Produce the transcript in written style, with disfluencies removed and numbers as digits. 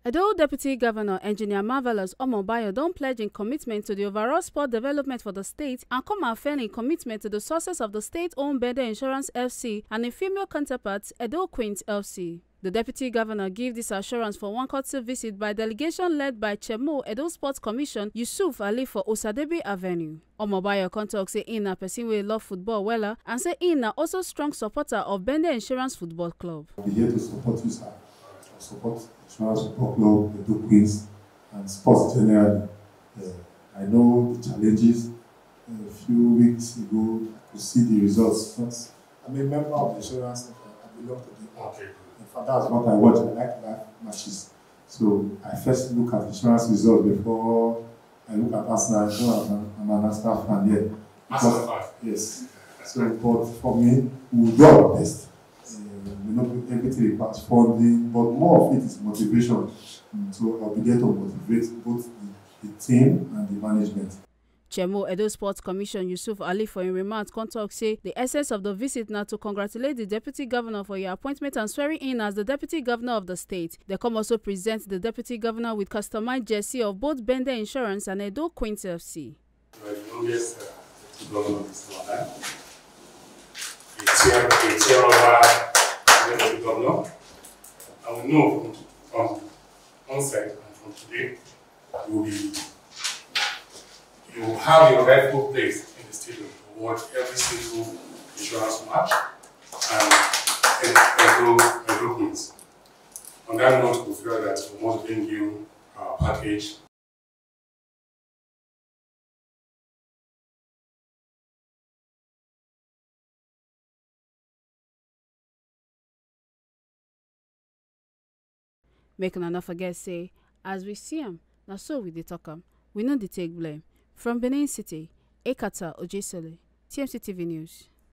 Edo Deputy Governor Engineer Marvelous Omobaye don't pledge in commitment to the overall sport development for the state and come affirm in commitment to the success of the state-owned Bende Insurance FC and a female counterpart Edo Queens FC. The Deputy Governor gave this assurance for one courtesy visit by delegation led by Chairman Edo Sports Commission Yusuf Ali for Osadebe Avenue. Omobaye talk say he na person wey love football wella and say he na also strong supporter of Bende Insurance Football Club. I'll be here to support you, sir. Support Insurance Football Club, Edo Queens, and sports generally. I know the challenges. A few weeks ago, I could see the results. I'm a member of the insurance. I belong to the okay. In fact, that's what I watch. I like live matches. So I first look at insurance results before I look at Arsenal. I know I'm an Arsenal fan here. Arsenal fan? Yes. So, but for me, we will do our best. We not do everything requires funding, but more of it is motivation. So I'll be there to motivate both the team and the management. Chairman Edo Sports Commission Yusuf Ali for in remarks talk say the essence of the visit now to congratulate the Deputy Governor for your appointment and swearing in as the Deputy Governor of the state. They come also present the Deputy Governor with customized jersey of both Bende Insurance and Edo Queens FC. Well, the youngest Deputy Governor of this land. It's here Deputy Governor, and we know from onset and from today, you will have your rightful place in the stadium to watch every single insurance match and Edo Queens. On that note, we feel that we want to bring you our package. Make una not forget say, as we see him, now so we dey talk am. We know they take blame. From Benin City, Ekata Ojesele, TMC TV News.